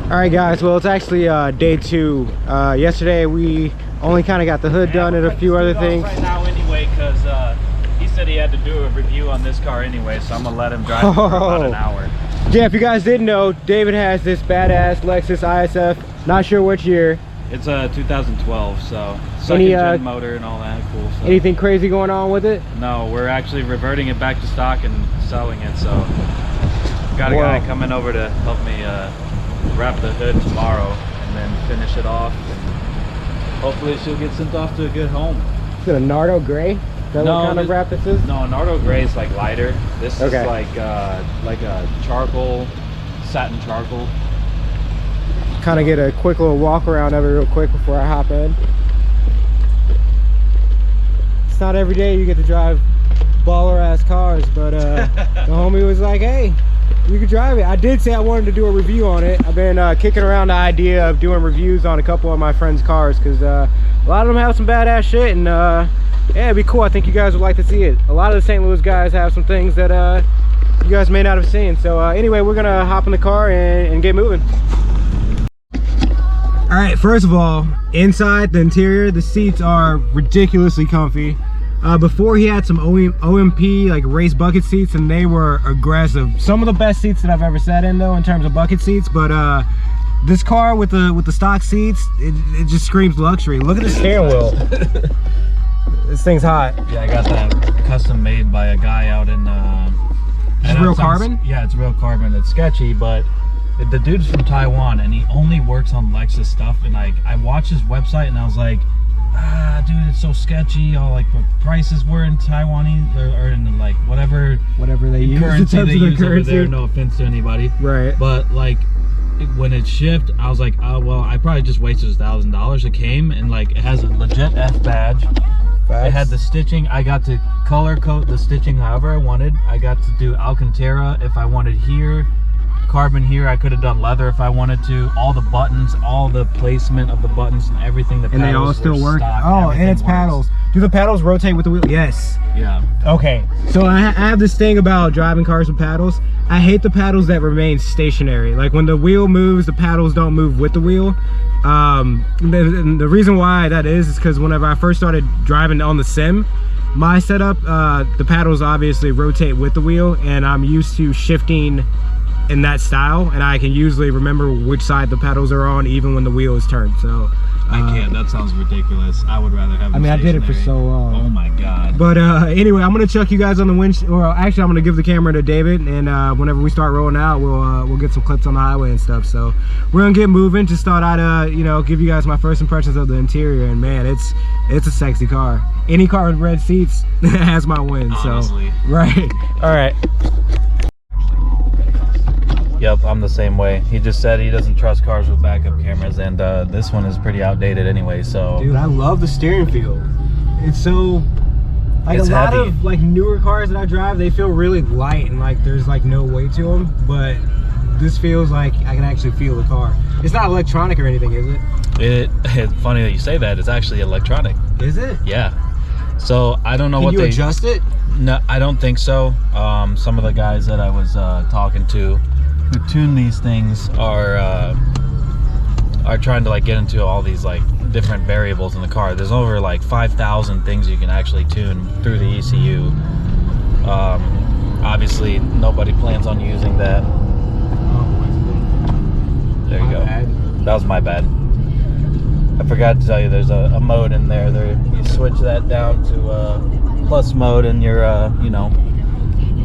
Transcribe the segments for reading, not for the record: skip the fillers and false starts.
All right, guys. Well, it's actually day 2. Yesterday we only kind of got the hood done and a few other things. Right now, anyway, because he said he had to do a review on this car anyway, so I'm gonna let him drive it for about an hour. Yeah, if you guys didn't know, David has this badass Lexus ISF. Not sure which year. It's a 2012, so second gen motor and all that cool stuff. Anything crazy going on with it? No, we're actually reverting it back to stock and selling it. So got a guy coming over to help me wrap the hood tomorrow and then finish it off, and hopefully she'll get sent off to a good home. Is it a Nardo gray? Is that what kind of wrap this is? No, Nardo gray is like lighter. This is like a charcoal, satin charcoal. Kind of get a quick little walk around of it real quick before I hop in. It's not every day you get to drive baller ass cars, but the homie was like, hey, you can drive it. I did say I wanted to do a review on it. I've been kicking around the idea of doing reviews on a couple of my friends' cars because a lot of them have some badass shit, and yeah, it'd be cool. I think you guys would like to see it. A lot of the St. Louis guys have some things that you guys may not have seen. So anyway, we're gonna hop in the car and get moving. All right, first of all, inside the interior, the seats are ridiculously comfy. Before he had some OMP like race bucket seats, and they were aggressive. Some of the best seats that I've ever sat in though in terms of bucket seats, but this car with the stock seats, it just screams luxury. Look at the steering wheel. This thing's hot. Yeah, I got that custom made by a guy out in It's real carbon? Yeah, it's real carbon. It's sketchy, but the dude's from Taiwan and he only works on Lexus stuff, and like I watched his website and I was like, dude, it's so sketchy. All like the prices were in Taiwanese or in like whatever they use currency they use over there. No offense to anybody, right? But like when it shipped, I was like, oh well, I probably just wasted $1,000. It came and like it has a legit F badge. Facts. It had the stitching. I got to color code the stitching however I wanted. I got to do Alcantara if I wanted here. Carbon here. I could have done leather if I wanted to. All the buttons, all the placement of the buttons and everything. The and they all still work. Oh, and it's paddles. Do the paddles rotate with the wheel? Yes. Yeah. Okay. So I have this thing about driving cars with paddles. I hate the paddles that remain stationary. Like when the wheel moves, the paddles don't move with the wheel. The reason why that is because whenever I first started driving on the sim, my setup, the paddles obviously rotate with the wheel, and I'm used to shifting in that style, and I can usually remember which side the pedals are on even when the wheel is turned. So I can't. That sounds ridiculous. I would rather have. I mean, I did it for so long. Oh my god. But anyway, I'm gonna chuck you guys on the winch, or actually I'm gonna give the camera to David, and whenever we start rolling out, we'll get some clips on the highway and stuff. So we're gonna get moving. Just thought I'd you know, give you guys my first impressions of the interior, and man, it's a sexy car. Any car with red seats has my win. Honestly. So right. All right. Yep, I'm the same way. He just said he doesn't trust cars with backup cameras, and this one is pretty outdated anyway, so. Dude, I love the steering feel. It's so, like a lot of like newer cars that I drive, they feel really light and like there's like no weight to them, but this feels like I can actually feel the car. It's not electronic or anything, is it? It's funny that you say that. It's actually electronic. Is it? Yeah. So I don't know what they. Can you adjust it? No, I don't think so. Some of the guys that I was talking to who tune these things are trying to like get into all these like different variables in the car. There's over like 5,000 things you can actually tune through the ECU. Obviously nobody plans on using that. There you go. That was my bad. I forgot to tell you there's a mode in there. You switch that down to plus mode, and you're you know,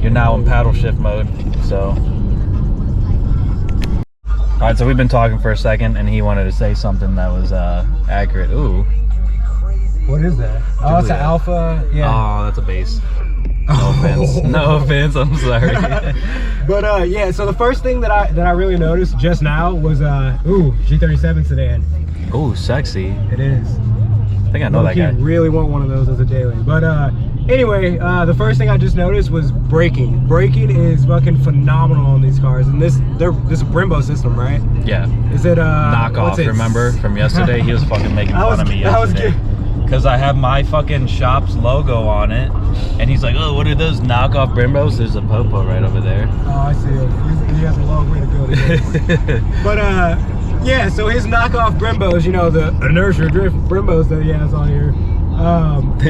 you're now in paddle shift mode. So all right, so we've been talking for a second, and he wanted to say something that was accurate. Ooh. What is that? Oh, it's an Alpha. Yeah. Oh, that's a base. No offense. No offense. I'm sorry. But yeah. So the first thing that I really noticed just now was ooh, G37 sedan. Ooh, sexy. It is. I think I know that guy. I really want one of those as a daily. But anyway, the first thing I just noticed was braking. Braking is fucking phenomenal on these cars, and this is a Brembo system, right? Yeah. Is it knockoff? Remember from yesterday? He was fucking making fun of me yesterday because I have my fucking shop's logo on it, and he's like, "Oh, what are those knockoff Brembos?" There's a Popo right over there. Oh, I see it. He has a long way to go to get But yeah, so his knockoff Brembos, you know, the inertia drift Brembos that he has on here,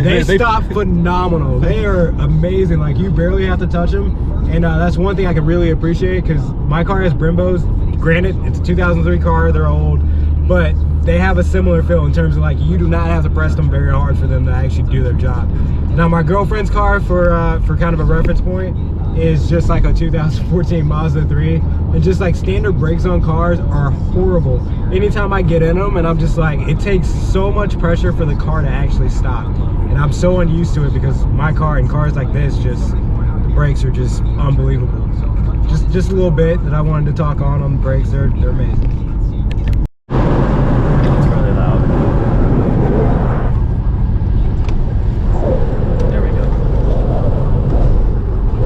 they stop phenomenal. They are amazing. Like, you barely have to touch them, and that's one thing I can really appreciate, because my car has Brembos. Granted, it's a 2003 car, they're old, but they have a similar feel in terms of, like, you do not have to press them very hard for them to actually do their job. Now, my girlfriend's car, for kind of a reference point, is just like a 2014 Mazda 3, and just like standard brakes on cars are horrible. Anytime I get in them, and I'm just like, it takes so much pressure for the car to actually stop, and I'm so unused to it, because my car and cars like this, just the brakes are just unbelievable. Just a little bit that I wanted to talk on the brakes. They're amazing. It's really loud. There we go.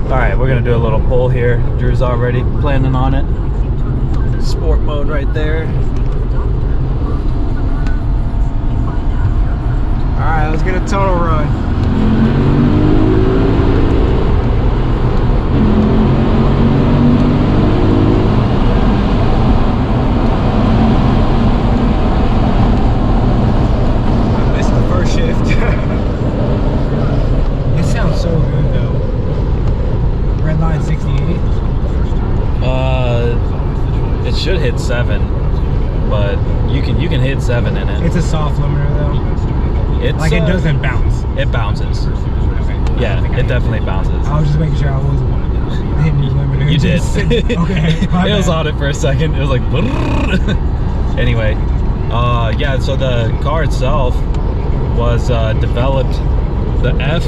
All right, we're gonna do a little pull here. Drew's already planning on it. Sport mode right there. All right, let's get a tunnel run. It sounds so good though. Redline 68. It should hit 7, but you can hit 7 in it. It's a soft limiter though. It's like, it doesn't bounce. It bounces. Yeah, it definitely bounces. I was just making sure I wasn't hitting the limiter. You did. Okay. It was on it for a second. It was like anyway, yeah, so the car itself was developed, the F,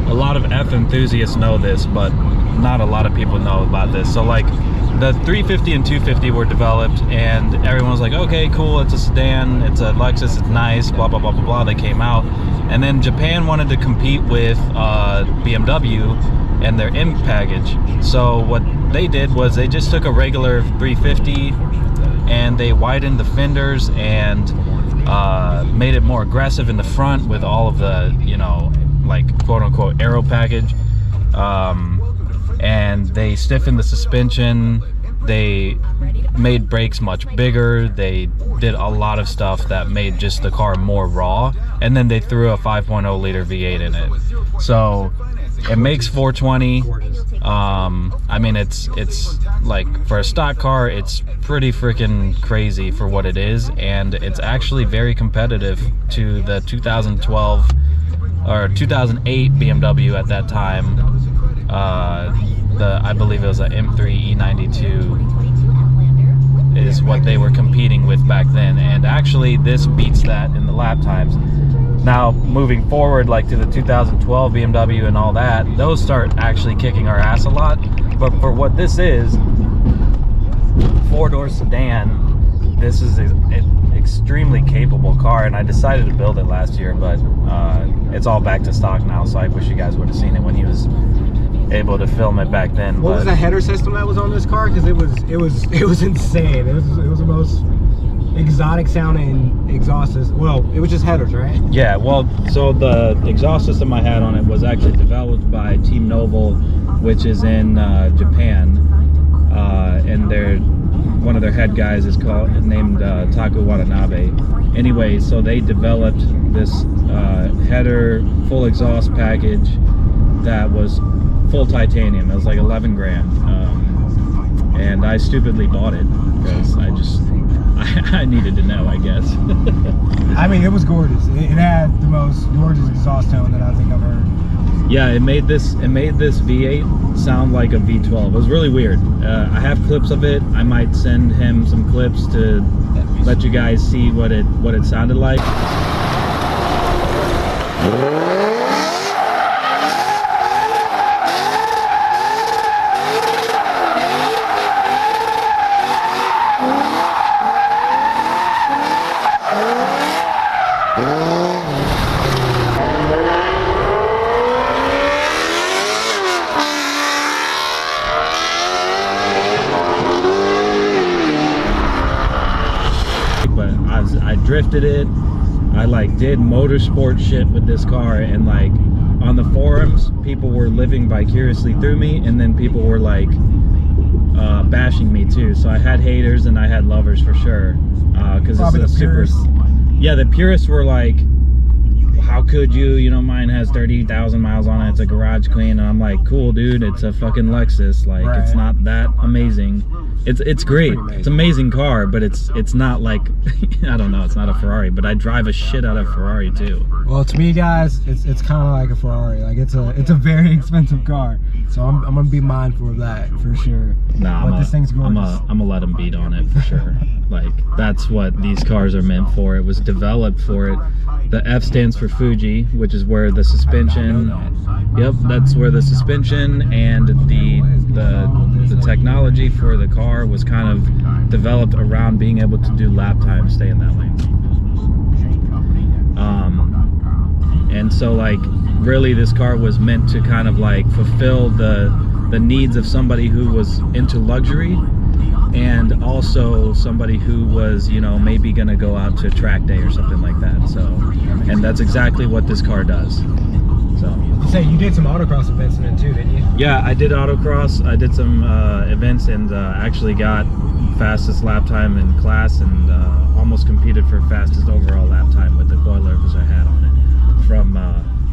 a lot of F enthusiasts know this, but not a lot of people know about this. So like the 350 and 250 were developed, and everyone was like, okay, cool, it's a sedan, it's a Lexus, it's nice, blah blah blah blah blah. They came out, and then Japan wanted to compete with BMW and their M package. So what they did was they just took a regular 350 and they widened the fenders and made it more aggressive in the front with all of the, you know, like quote unquote aero package, and they stiffened the suspension, they made brakes much bigger, they did a lot of stuff that made just the car more raw, and then they threw a 5.0 liter V8 in it. So it makes 420. I mean, it's like, for a stock car, it's pretty freaking crazy for what it is, and it's actually very competitive to the 2012 or 2008 BMW at that time. I believe it was an M3 E92 is what they were competing with back then, and actually this beats that in the lap times. Now moving forward, like to the 2012 BMW and all that, those start actually kicking our ass a lot. But for what this is, 4-door sedan, this is an extremely capable car, and I decided to build it last year, but it's all back to stock now, so I wish you guys would have seen it when he was able to film it back then. What was the header system that was on this car? Because it was insane. It was the most exotic sounding exhaust system. Well, it was just headers, right? Yeah, well, so the exhaust system I had on it was actually developed by Team Noble, which is in Japan, and one of their head guys is named Taku Watanabe. Anyway, so they developed this header full exhaust package that was full titanium. It was like 11 grand, and I stupidly bought it because I needed to know, I guess. I mean, it was gorgeous. It had the most gorgeous exhaust tone that I think I've heard. Yeah, it made this V8 sound like a V12. It was really weird. I have clips of it. I might send him some clips to let you guys see what it sounded like. I drifted it. I like did motorsport shit with this car, and like on the forums people were living vicariously through me, and then people were like bashing me too. So I had haters and I had lovers for sure. Because it's a super. Yeah, the purists were like, how could you? You know, mine has 30,000 miles on it. It's a garage clean, and I'm like, cool, dude. It's a fucking Lexus. Like, it's not that amazing. It's great. It's an amazing car, but it's not like I don't know. It's not a Ferrari, but I drive a shit out of Ferrari too. Well, to me, guys, it's kind of like a Ferrari. Like it's a very expensive car, so I'm gonna be mindful of that for sure. Nah, but this thing's gorgeous. I'm gonna let them beat on it for sure. Like that's what these cars are meant for. It was developed for it. The F stands for Fuji, which is where the suspension. Yep, that's where the suspension and the technology for the car was kind of developed around being able to do lap time, stay in that lane. And so like really this car was meant to kind of like fulfill the needs of somebody who was into luxury, and also somebody who was, you know, maybe gonna go out to track day or something like that. So, and that's exactly what this car does. So. Say you did some autocross events in it too, didn't you? Yeah, I did autocross. I did some events and actually got fastest lap time in class, and almost competed for fastest overall lap time with the coilovers I had on it from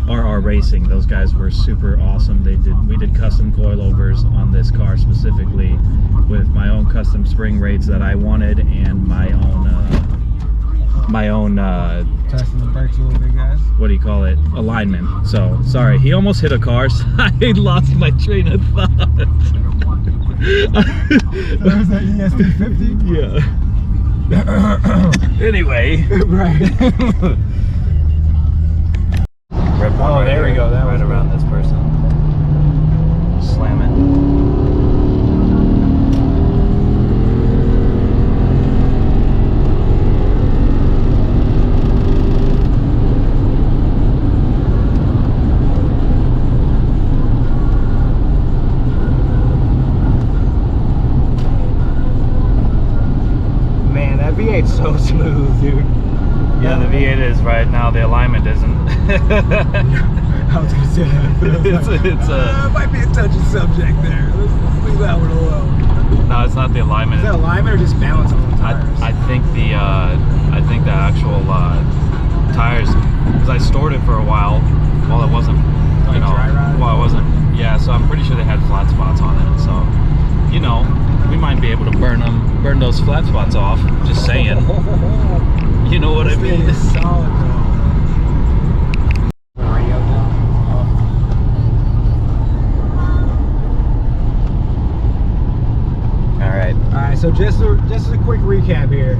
RR Racing. Those guys were super awesome. We did custom coilovers on this car specifically with my own custom spring rates that I wanted and my own testing the brakes a little bit, guys. What do you call it? Alignment. So sorry, he almost hit a car, so I lost my train of thought. That was that ESP50? Yeah. Anyway. Right. Oh, there we go. That right around this person. Slam it. Man, that V8's so smooth, dude. Yeah, the V8 is right now. The alignment isn't. I was gonna say that. It might be a touchy subject there. Let's leave that one alone. No, it's not the alignment. Is that alignment or just balance on the tires? I think the actual tires, because I stored it for a while it wasn't, you know, while it wasn't. Yeah, so I'm pretty sure they had flat spots on it. So, you know, we might be able to burn those flat spots off. Just saying. You know what I mean? It's solid though. Alright, so just as a quick recap here.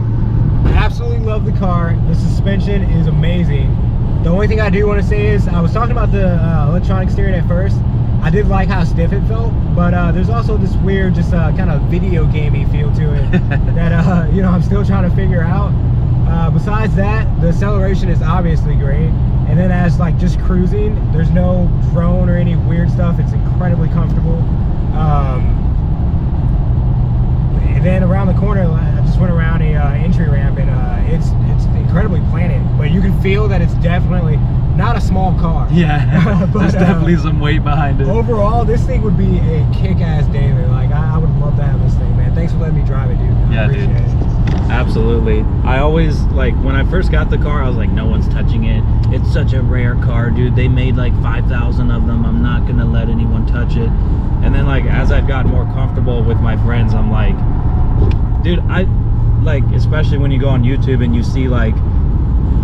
I absolutely love the car. The suspension is amazing. The only thing I do want to say is, I was talking about the electronic steering at first. I did like how stiff it felt, but there's also this weird, just kind of video gamey feel to it that you know, I'm still trying to figure out. Besides that, the acceleration is obviously great, and then as like just cruising, there's no drone or any weird stuff. It's incredibly comfortable. And then around the corner, I just went around a entry ramp, and it's incredibly planted, but you can feel that it's definitely not a small car. Yeah, but, there's definitely some weight behind it. Overall, this thing would be a kick-ass daily. Like, I would love to have this thing, man. Thanks for letting me drive it, dude. Yeah, dude. Absolutely. I always, like, when I first got the car, I was like, no one's touching it. It's such a rare car, dude. They made like 5,000 of them. I'm not gonna let anyone touch it. And then, like, as I've gotten more comfortable with my friends, I'm like, dude, like, especially when you go on YouTube and you see like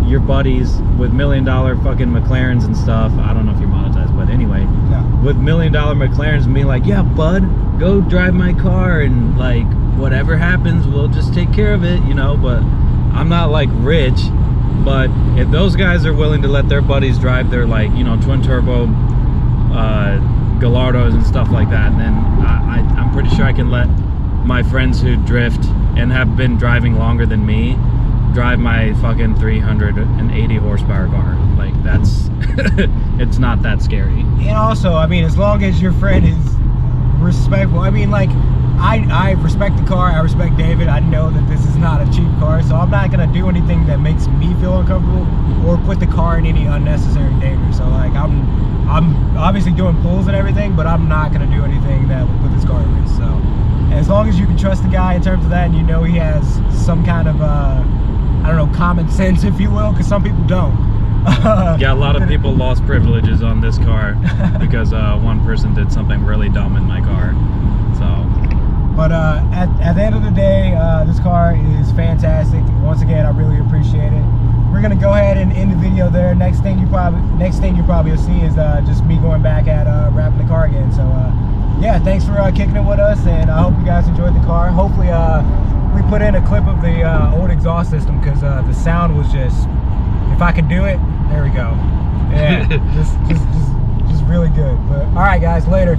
your buddies with $1 million fucking McLarens and stuff. I don't know if you're monetized, but anyway, yeah. With $1 million McLarens and being like, yeah, bud, go drive my car, and like whatever happens, we'll just take care of it, you know. But I'm not like rich, but if those guys are willing to let their buddies drive their, like, you know, twin turbo Gallardos and stuff like that, then I'm pretty sure I can let my friends who drift and have been driving longer than me drive my fucking 380 horsepower car. Like, that's it's not that scary. And also, I mean, as long as your friend is respectful, I mean, like, I respect the car, I respect David, I know that this is not a cheap car, so I'm not gonna do anything that makes me feel uncomfortable or put the car in any unnecessary danger. So like, I'm obviously doing pulls and everything, but I'm not gonna do anything that will put this car at risk. So, as long as you can trust the guy in terms of that, and you know he has some kind of I don't know, common sense, if you will, because some people don't. Yeah, a lot of people lost privileges on this car because one person did something really dumb in my car. So, but at the end of the day, this car is fantastic. Once again, I really appreciate it. We're gonna go ahead and end the video there. Next thing you probably will see is just me going back at wrapping the car again. So yeah, thanks for kicking it with us, and I hope you guys enjoyed the car. Hopefully we put in a clip of the old exhaust system, because the sound was just, if I could do it, there we go. Yeah, just really good. But all right, guys, later.